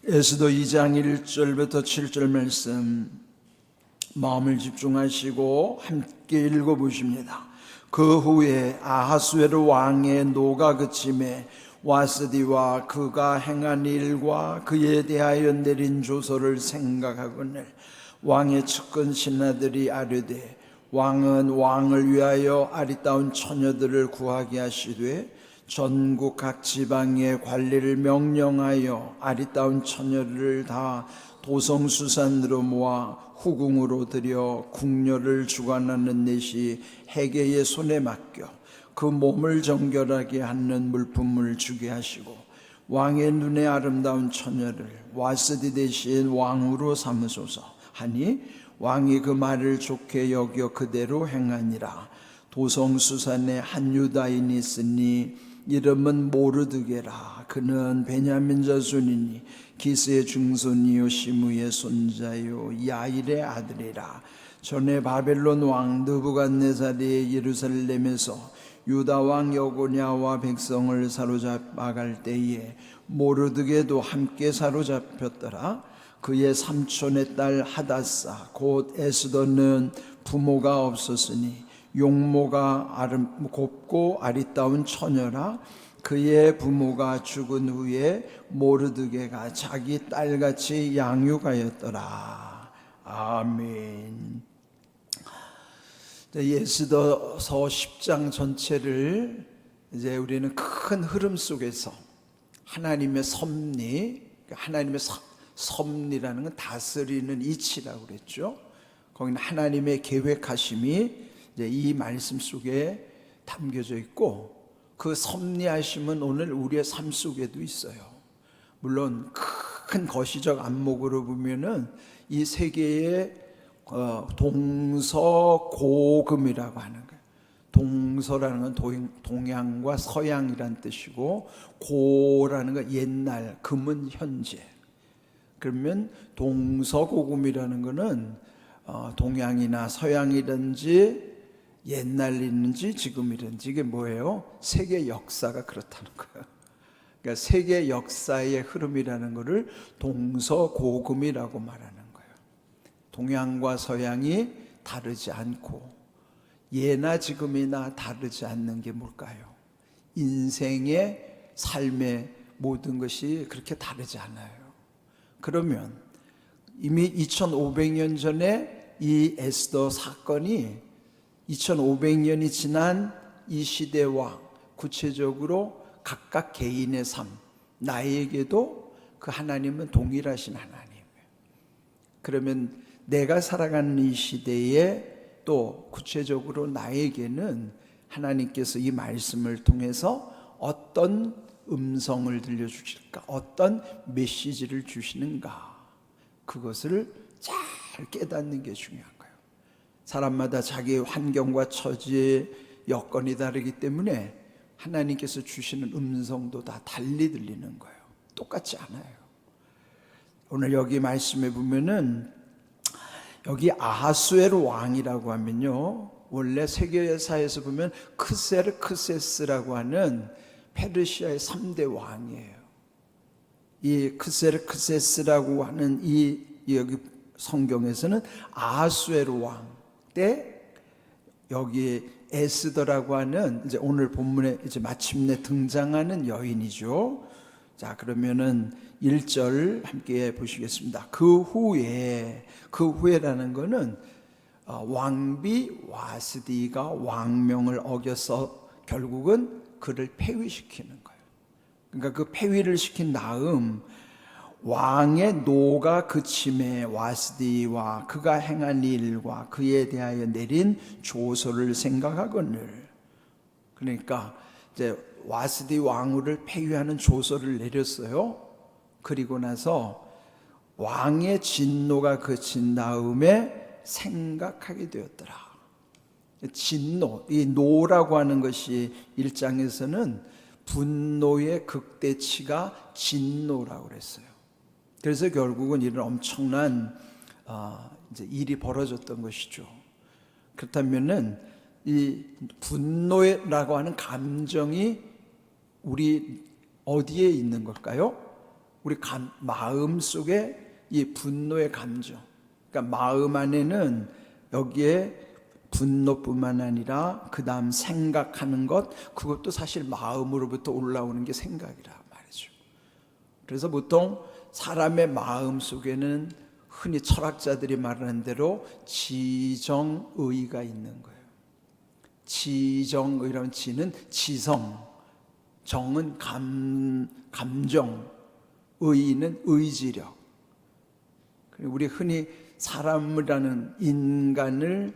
에스더 2장 1절부터 7절 말씀 마음을 집중하시고 함께 읽어보십니다. 그 후에 아하수에로 왕의 노가 그침에 와스디와 그가 행한 일과 그에 대하여 내린 조서를 생각하거늘 왕의 측근 신하들이 아뢰되 왕은 왕을 위하여 아리따운 처녀들을 구하게 하시되 전국 각 지방의 관리를 명령하여 아리따운 처녀를 다 도성수산으로 모아 후궁으로 들여 궁녀를 주관하는 넷이 해계의 손에 맡겨 그 몸을 정결하게 하는 물품을 주게 하시고 왕의 눈에 아름다운 처녀를 와스디 대신 왕으로 삼으소서 하니 왕이 그 말을 좋게 여겨 그대로 행하니라. 도성수산에 한 유다인이 있으니 이름은 모르드게라. 그는 베냐민 자손이니 기스의 증손이요 시므의 손자요 야일의 아들이라. 전에 바벨론 왕 느부갓네살이 예루살렘에서 유다 왕 여고냐와 백성을 사로잡아갈 때에 모르드게도 함께 사로잡혔더라. 그의 삼촌의 딸 하다사 곧 에스더는 부모가 없었으니 용모가 곱고 아리따운 처녀라. 그의 부모가 죽은 후에 모르드게가 자기 딸같이 양육하였더라. 아멘. 에스더서 10장 전체를 이제 우리는 큰 흐름 속에서 하나님의 섭리, 하나님의 섭리라는 건 다스리는 이치라고 그랬죠. 거기는 하나님의 계획하심이 이제 이 말씀 속에 담겨져 있고 그 섭리하심은 오늘 우리의 삶 속에도 있어요. 물론 큰 거시적 안목으로 보면은 이 세계의 동서고금이라고 하는 거예요. 동서라는 건 동양과 서양이란 뜻이고 고라는 건 옛날, 금은 현재. 그러면 동서고금이라는 것은 동양이나 서양이든지 옛날이든지 지금이든지 이게 뭐예요? 세계 역사가 그렇다는 거예요. 그러니까 세계 역사의 흐름이라는 것을 동서고금이라고 말하는 거예요. 동양과 서양이 다르지 않고 예나 지금이나 다르지 않는 게 뭘까요? 인생의 삶의 모든 것이 그렇게 다르지 않아요. 그러면 이미 2500년 전에 이 에스더 사건이 2500년이 지난 이 시대와 구체적으로 각각 개인의 삶, 나에게도 그 하나님은 동일하신 하나님이에요. 그러면 내가 살아가는 이 시대에 또 구체적으로 나에게는 하나님께서 이 말씀을 통해서 어떤 음성을 들려주실까? 어떤 메시지를 주시는가? 그것을 잘 깨닫는 게 중요한 거예요. 사람마다 자기의 환경과 처지의 여건이 다르기 때문에 하나님께서 주시는 음성도 다 달리 들리는 거예요. 똑같지 않아요. 오늘 여기 말씀에 보면은 여기 아하수에로 왕이라고 하면요, 원래 세계사에서 보면 크세르크세스라고 하는 페르시아의 3대 왕이에요. 이 크세르크세스라고 하는 이 여기 성경에서는 아하수에로 왕 때 여기 에스더라고 하는 이제 오늘 본문에 이제 마침내 등장하는 여인이죠. 자, 그러면은 1절 함께 보시겠습니다. 그 후에라는 거는 왕비 와스디가 왕명을 어겨서 결국은 그를 폐위시키는 거예요. 그러니까 그 폐위를 시킨 다음 왕의 노가 그침에 와스디와 그가 행한 일과 그에 대하여 내린 조서를 생각하거늘. 그러니까 이제 와스디 왕후를 폐위하는 조서를 내렸어요. 그리고 나서 왕의 진노가 그친 다음에 생각하게 되었더라. 진노, 이 노라고 하는 것이 1장에서는 분노의 극대치가 진노라고 그랬어요. 그래서 결국은 이런 엄청난 이제 일이 벌어졌던 것이죠. 그렇다면은 이 분노라고 하는 감정이 우리 어디에 있는 걸까요? 우리 마음 속에 이 분노의 감정, 그러니까 마음 안에는 여기에 분노뿐만 아니라 그 다음 생각하는 것, 그것도 사실 마음으로부터 올라오는 게 생각이라 말이죠. 그래서 보통 사람의 마음 속에는 흔히 철학자들이 말하는 대로 지정의가 있는 거예요. 지정의라는 지는 지성, 정은 감정, 의는 의지력. 우리 흔히 사람이라는 인간을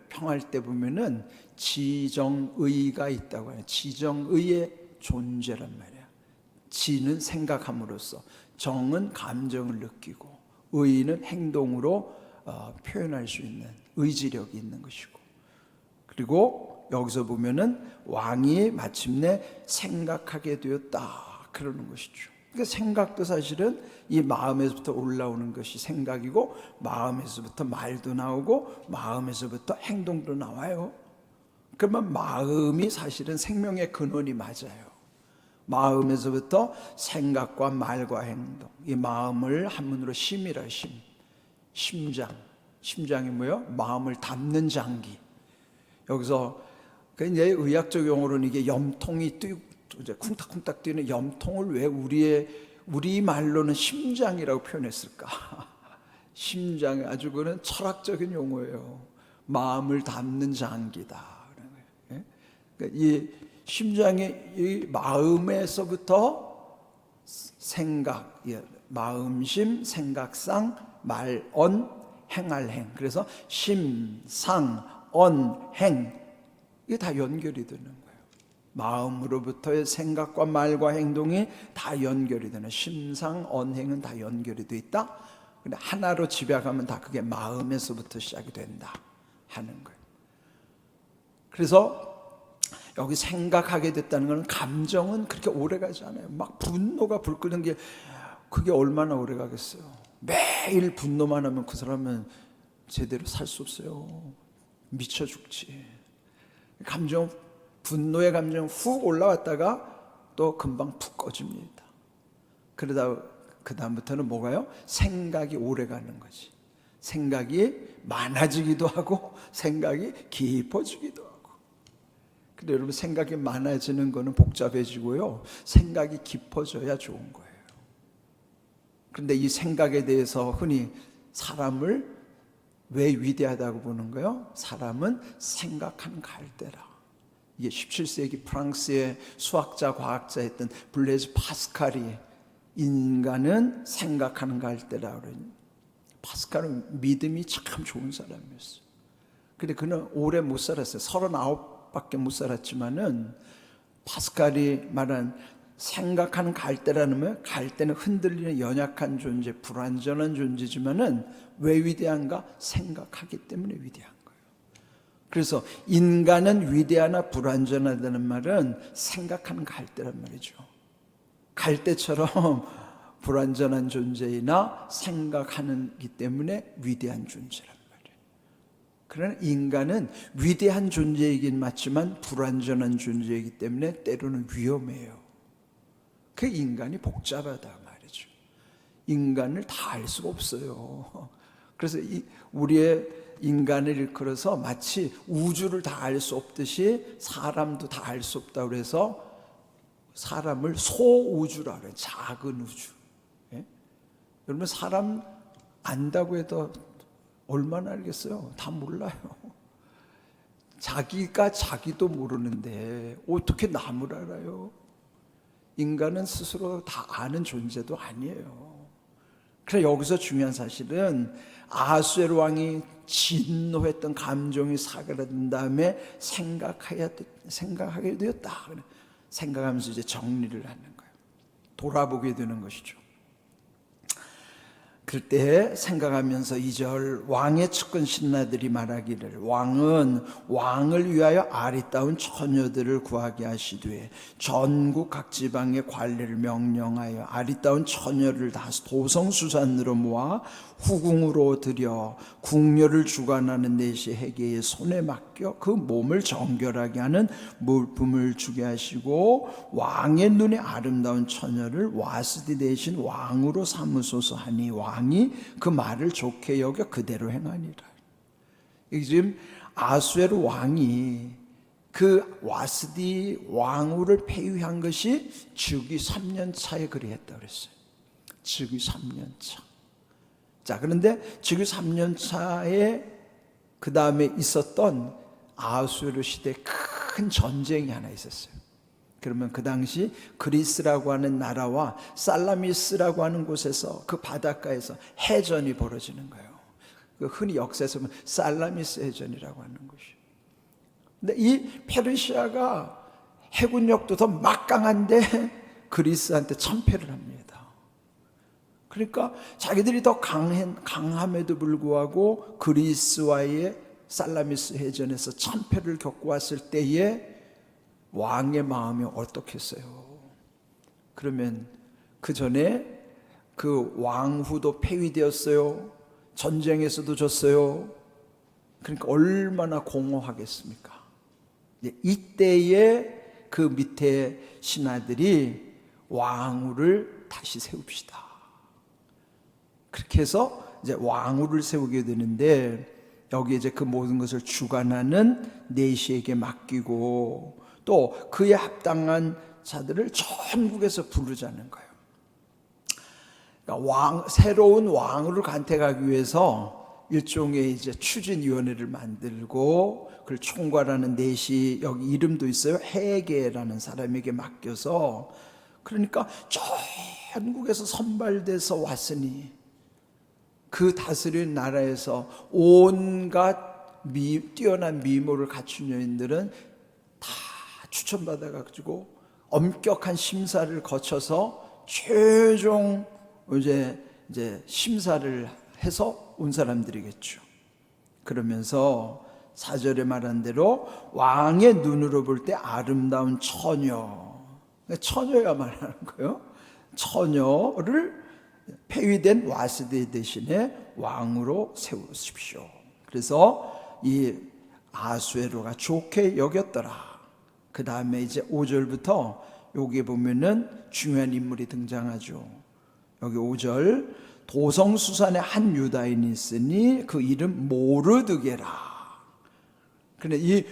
평할 때 보면은 지정의가 있다고 해요. 지정의의 존재란 말이야. 지는 생각함으로써, 정은 감정을 느끼고, 의는 행동으로 표현할 수 있는 의지력이 있는 것이고, 그리고 여기서 보면은 왕이 마침내 생각하게 되었다 그러는 것이죠. 그러니까 생각도 사실은 이 마음에서부터 올라오는 것이 생각이고, 마음에서부터 말도 나오고, 마음에서부터 행동도 나와요. 그러면 마음이 사실은 생명의 근원이 맞아요. 마음에서부터 생각과 말과 행동, 이 마음을 한문으로 심이라, 심장. 심장이 뭐예요? 마음을 담는 장기. 여기서 이제 의학적 용어로는 이게 염통이 이제 쿵탁쿵탁 뛰는 염통을 왜 우리 말로는 심장이라고 표현했을까? 심장이 아주 그는 철학적인 용어예요. 마음을 담는 장기다. 그러니까 이 심장이 이 마음에서부터 생각, 마음심, 생각상, 말언, 행할 행. 그래서 심, 상, 언, 행, 이게 다 연결이 되는 거예요. 마음으로부터의 생각과 말과 행동이 다 연결이 되는, 심상, 언행은 다 연결이 돼 있다. 근데 하나로 집약하면 다 그게 마음에서부터 시작이 된다 하는 거예요. 그래서 여기 생각하게 됐다는 것은, 감정은 그렇게 오래 가지 않아요. 막 분노가 불 끄는 게 그게 얼마나 오래 가겠어요. 매일 분노만 하면 그 사람은 제대로 살 수 없어요. 미쳐 죽지. 감정, 분노의 감정 훅 올라왔다가 또 금방 푹 꺼집니다. 그러다 그 다음부터는 뭐가요? 생각이 오래 가는 거지. 생각이 많아지기도 하고 생각이 깊어지기도 하고. 근데 여러분, 생각이 많아지는 거는 복잡해지고요, 생각이 깊어져야 좋은 거예요. 그런데 이 생각에 대해서 흔히 사람을 왜 위대하다고 보는 거예요? 사람은 생각하는 갈대라. 이게 17세기 프랑스의 수학자, 과학자였던 블레즈 파스칼이 인간은 생각하는 갈대라 그러니, 파스칼은 믿음이 참 좋은 사람이었어요. 근데 그는 오래 못 살았어요. 39밖에 못 살았지만은, 파스칼이 말한 생각하는 갈대라는 거예요. 갈대는 흔들리는 연약한 존재, 불완전한 존재지만은 왜 위대한가? 생각하기 때문에 위대한 거예요. 그래서 인간은 위대하나 불완전하다는 말은 생각하는 갈대란 말이죠. 갈대처럼 불완전한 존재이나 생각하는기 때문에 위대한 존재란 말이에요. 그러나 인간은 위대한 존재이긴 맞지만 불완전한 존재이기 때문에 때로는 위험해요. 그 인간이 복잡하다 말이죠. 인간을 다 알 수가 없어요. 그래서 우리의 인간을 일컬어서 마치 우주를 다 알 수 없듯이 사람도 다 알 수 없다고 그래서 사람을 소우주라 그래요. 작은 우주. 예? 여러분, 사람 안다고 해도 얼마나 알겠어요? 다 몰라요. 자기가 자기도 모르는데 어떻게 남을 알아요? 인간은 스스로 다 아는 존재도 아니에요. 그래서 여기서 중요한 사실은, 아하수에로 왕이 진노했던 감정이 사그라든 다음에 생각하게 되었다. 생각하면서 이제 정리를 하는 거예요. 돌아보게 되는 것이죠. 그때 생각하면서 2절 왕의 측근 신하들이 말하기를 왕은 왕을 위하여 아리따운 처녀들을 구하게 하시되 전국 각 지방의 관리를 명령하여 아리따운 처녀를 다 도성수산으로 모아 후궁으로 들여 궁녀를 주관하는 내시 해계의 손에 맡겨 그 몸을 정결하게 하는 물품을 주게 하시고 왕의 눈에 아름다운 처녀를 와스디 대신 왕으로 삼으소서 하니 왕이 그 말을 좋게 여겨 그대로 행하니라. 이게 지금 아수에로 왕이 그 와스디 왕후를 폐위한 것이 즉위 3년 차에 그리했다 그랬어요. 즉위 3년 차. 자, 그런데 즉위 3년 차에 그 다음에 있었던 아수에로 시대에 큰 전쟁이 하나 있었어요. 그러면 그 당시 그리스라고 하는 나라와 살라미스라고 하는 곳에서 그 바닷가에서 해전이 벌어지는 거예요. 그 흔히 역사에서 보면 살라미스 해전이라고 하는 것이에요. 근데 이 페르시아가 해군력도 더 막강한데 그리스한테 참패를 합니다. 그러니까 자기들이 더 강함에도 불구하고 그리스와의 살라미스 해전에서 참패를 겪고 왔을 때에 왕의 마음이 어떻겠어요? 그러면 그 전에 그 왕후도 폐위되었어요. 전쟁에서도 졌어요. 그러니까 얼마나 공허하겠습니까? 이때에 그 밑에 신하들이 왕후를 다시 세웁시다. 그렇게 해서 이제 왕후를 세우게 되는데 여기 이제 그 모든 것을 주관하는 내시에게 맡기고 또 그에 합당한 자들을 전국에서 부르자는 거예요. 그러니까 새로운 왕후를 간택하기 위해서 일종의 이제 추진위원회를 만들고 그걸 총괄하는 내시, 여기 이름도 있어요. 해계라는 사람에게 맡겨서, 그러니까 전국에서 선발돼서 왔으니 그 다스리는 나라에서 온갖 뛰어난 미모를 갖춘 여인들은 다 추천받아가지고 엄격한 심사를 거쳐서 최종 이제 심사를 해서 온 사람들이겠죠. 그러면서 4절에 말한 대로 왕의 눈으로 볼 때 아름다운 처녀야 말하는 거예요. 처녀를 폐위된 와스디 대신에 왕으로 세우십시오. 그래서 이 아수에로가 좋게 여겼더라. 그 다음에 이제 5절부터 여기 보면은 중요한 인물이 등장하죠. 여기 5절, 도성수산에 한 유다인이 있으니 그 이름 모르드게라. 근데 이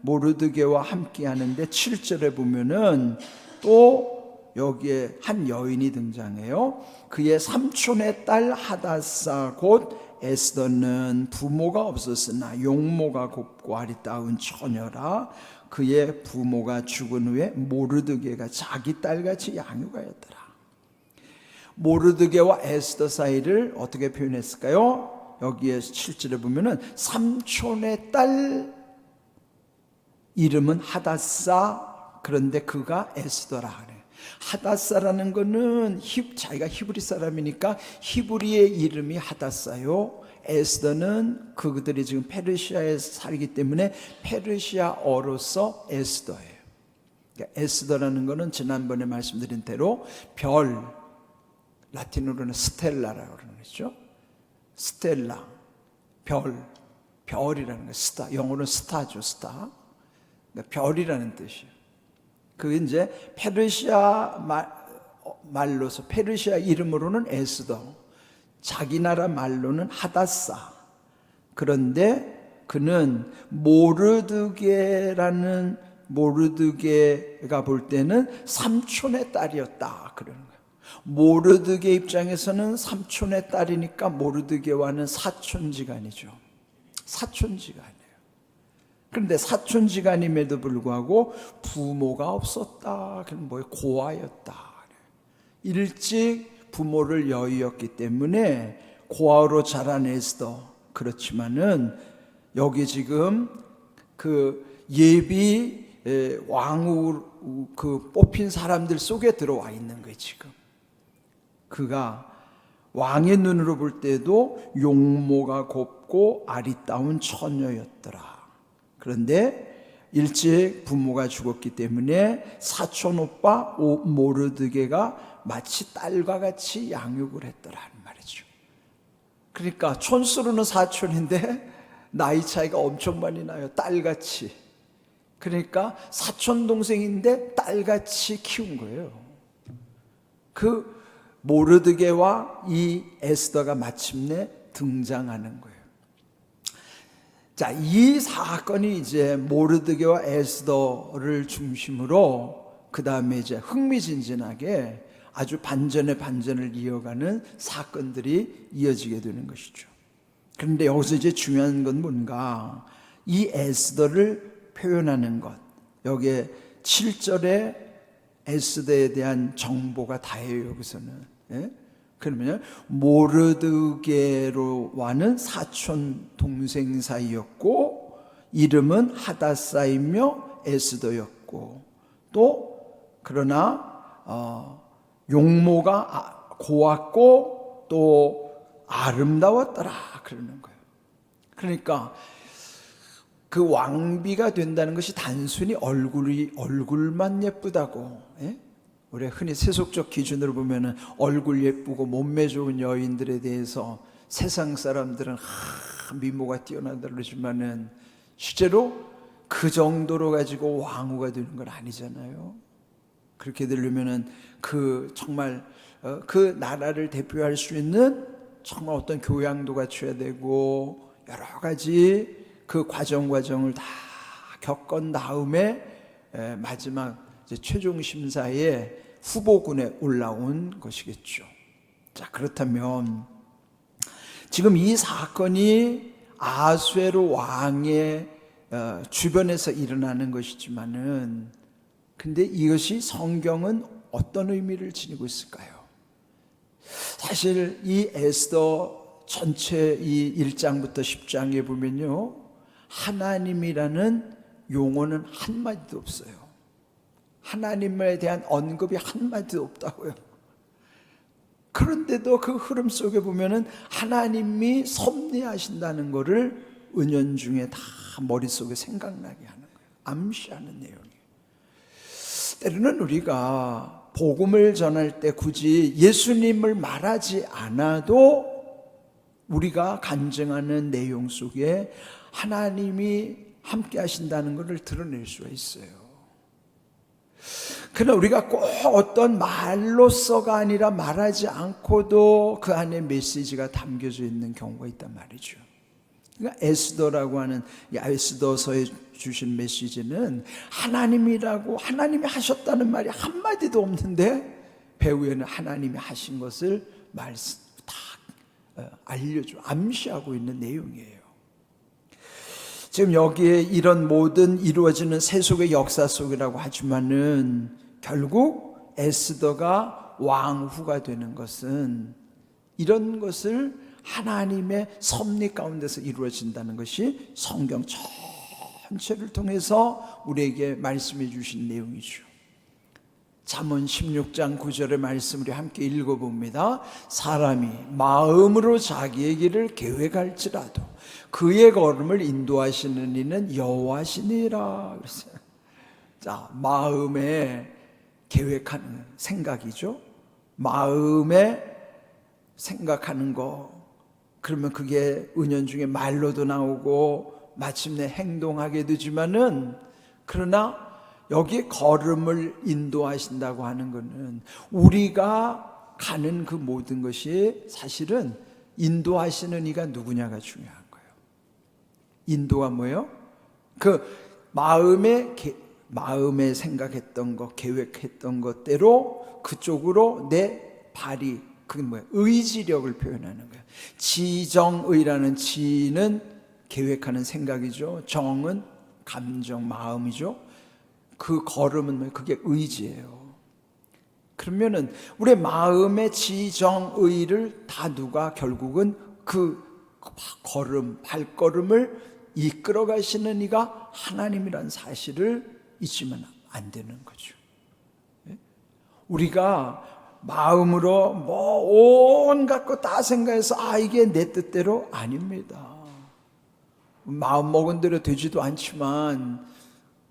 모르드게와 함께 하는데 7절에 보면은 또 여기에 한 여인이 등장해요. 그의 삼촌의 딸 하다사 곧 에스더는 부모가 없었으나 용모가 곱고 아리따운 처녀라. 그의 부모가 죽은 후에 모르드게가 자기 딸같이 양육하였더라. 모르드게와 에스더 사이를 어떻게 표현했을까요? 여기에 7절에 보면은 삼촌의 딸 이름은 하다사, 그런데 그가 에스더라 그래요. 하다사라는 거는 자기가 히브리 사람이니까 히브리의 이름이 하다사요. 에스더는 그들이 지금 페르시아에 살기 때문에 페르시아어로서 에스더예요. 그러니까 에스더라는 거는 지난번에 말씀드린 대로 별, 라틴어로는 스텔라라고 그러는 거죠. 스텔라, 별이라는 거, 스타. 영어로는 스타죠, 스타. 그러니까 별이라는 뜻이에요. 그게 이제 페르시아 말로서, 페르시아 이름으로는 에스더, 자기 나라 말로는 하다사. 그런데 그는 모르드게가 볼 때는 삼촌의 딸이었다 그러는 거예요. 모르드게 입장에서는 삼촌의 딸이니까 모르드게와는 사촌지간이죠. 사촌지간이에요. 그런데 사촌지간임에도 불구하고 부모가 없었다. 그럼 고아였다. 일찍 부모를 여의었기 때문에 고아로 자란 에스더. 그렇지만은 여기 지금 그 예비 왕후 그 뽑힌 사람들 속에 들어와 있는 거예요. 지금 그가 왕의 눈으로 볼 때도 용모가 곱고 아리따운 처녀였더라. 그런데 일찍 부모가 죽었기 때문에 사촌 오빠 모르드게가 마치 딸과 같이 양육을 했더라는 말이죠. 그러니까 촌수로는 사촌인데 나이 차이가 엄청 많이 나요. 딸같이. 그러니까 사촌 동생인데 딸같이 키운 거예요. 그 모르드게와 이 에스더가 마침내 등장하는 거예요. 자, 이 사건이 이제 모르드게와 에스더를 중심으로 그 다음에 이제 흥미진진하게 아주 반전의 반전을 이어가는 사건들이 이어지게 되는 것이죠. 그런데 여기서 이제 중요한 건 뭔가 이 에스더를 표현하는 것. 여기에 7절에 에스더에 대한 정보가 다예요. 여기서는. 예? 그러면 모르드게로와는 사촌 동생 사이였고 이름은 하다사이며 에스더였고 또 그러나 용모가 고왔고 또 아름다웠더라 그러는 거예요. 그러니까 그 왕비가 된다는 것이 단순히 얼굴만 예쁘다고, 예? 우리 흔히 세속적 기준으로 보면은 얼굴 예쁘고 몸매 좋은 여인들에 대해서 세상 사람들은 미모가 뛰어나다 그러지만은 실제로 그 정도로 가지고 왕후가 되는 건 아니잖아요. 그렇게 되려면은 그 정말 그 나라를 대표할 수 있는 정말 어떤 교양도 갖춰야 되고 여러 가지 그 과정을 다 겪은 다음에 마지막 이제 최종 심사에 후보군에 올라온 것이겠죠. 자, 그렇다면 지금 이 사건이 아수에로 왕의 주변에서 일어나는 것이지만은 근데 이것이 성경은 어떤 의미를 지니고 있을까요? 사실 이 에스더 전체 이 1장부터 10장에 보면요, 하나님이라는 용어는 한마디도 없어요. 하나님에 대한 언급이 한마디도 없다고요. 그런데도 그 흐름 속에 보면은 하나님이 섭리하신다는 것을 은연중에 다 머릿속에 생각나게 하는 거예요. 암시하는 내용이에요. 때로는 우리가 복음을 전할 때 굳이 예수님을 말하지 않아도 우리가 간증하는 내용 속에 하나님이 함께 하신다는 것을 드러낼 수가 있어요. 그러나 우리가 꼭 어떤 말로서가 아니라 말하지 않고도 그 안에 메시지가 담겨져 있는 경우가 있단 말이죠. 그러니까 에스더라고 하는 이 에스더서에 주신 메시지는 하나님이라고, 하나님이 하셨다는 말이 한마디도 없는데 배후에는 하나님이 하신 것을 다 알려줘, 암시하고 있는 내용이에요. 지금 여기에 이런 모든 이루어지는 세속의 역사 속이라고 하지만은 결국 에스더가 왕후가 되는 것은 이런 것을 하나님의 섭리 가운데서 이루어진다는 것이 성경 전체를 통해서 우리에게 말씀해 주신 내용이죠. 잠언 16장 9절의 말씀 우리 함께 읽어봅니다. 사람이 마음으로 자기의 길을 계획할지라도 그의 걸음을 인도하시는 이는 여호와시니라. 자, 마음에 계획하는 생각이죠. 마음에 생각하는 거, 그러면 그게 은연중에 말로도 나오고 마침내 행동하게 되지만은, 그러나 여기 걸음을 인도하신다고 하는 것은 우리가 가는 그 모든 것이 사실은 인도하시는 이가 누구냐가 중요한 거예요. 인도가 뭐예요? 그 마음에 생각했던 것, 계획했던 것대로 그쪽으로 내 발이, 그게 뭐예요? 의지력을 표현하는 거예요. 지정의라는 지는 계획하는 생각이죠. 정은 감정, 마음이죠. 그 걸음은 뭐예요? 그게 의지예요. 그러면은 우리의 마음의 지정의를 다 누가 결국은 그 걸음, 발걸음을 이끌어 가시는 이가 하나님이라는 사실을 잊으면 안 되는 거죠. 우리가 마음으로 뭐 온갖 거 다 생각해서 이게 내 뜻대로 아닙니다. 마음 먹은 대로 되지도 않지만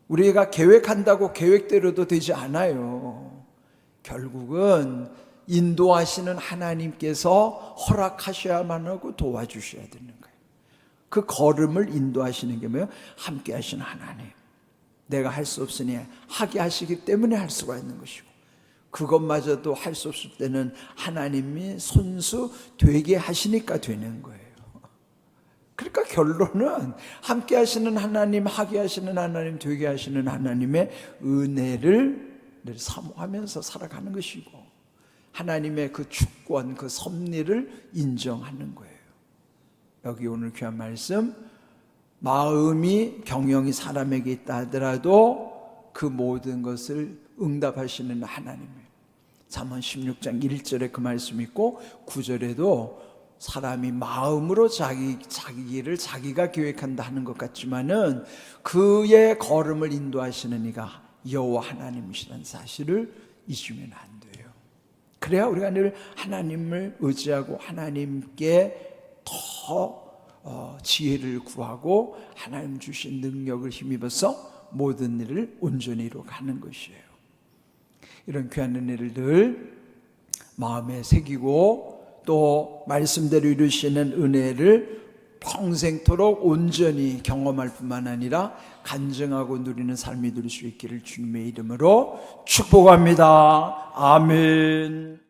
우리가 계획한다고 계획대로도 되지 않아요. 결국은 인도하시는 하나님께서 허락하셔야만 하고 도와주셔야 되는 거예요. 그 걸음을 인도하시는 게 뭐예요? 함께 하시는 하나님. 내가 할 수 없으니 하게 하시기 때문에 할 수가 있는 것이고, 그것마저도 할 수 없을 때는 하나님이 손수 되게 하시니까 되는 거예요. 그러니까 결론은 함께 하시는 하나님, 하게 하시는 하나님, 되게 하시는 하나님의 은혜를 늘 사모하면서 살아가는 것이고, 하나님의 그 주권, 그 섭리를 인정하는 거예요. 여기 오늘 귀한 말씀, 마음이 경영이 사람에게 있다 하더라도 그 모든 것을 응답하시는 하나님이에요. 잠언 16장 1절에 그 말씀이 있고 9절에도 사람이 마음으로 자기 길을 자기가 계획한다 하는 것 같지만은 그의 걸음을 인도하시는 이가 여호와 하나님이시라는 사실을 잊으면 안 돼요. 그래야 우리가 늘 하나님을 의지하고 하나님께 더 지혜를 구하고 하나님 주신 능력을 힘입어서 모든 일을 온전히 이루어가는 것이에요. 이런 귀한 은혜를 늘 마음에 새기고 또 말씀대로 이루시는 은혜를 평생토록 온전히 경험할 뿐만 아니라 간증하고 누리는 삶이 될 수 있기를 주님의 이름으로 축복합니다. 아멘.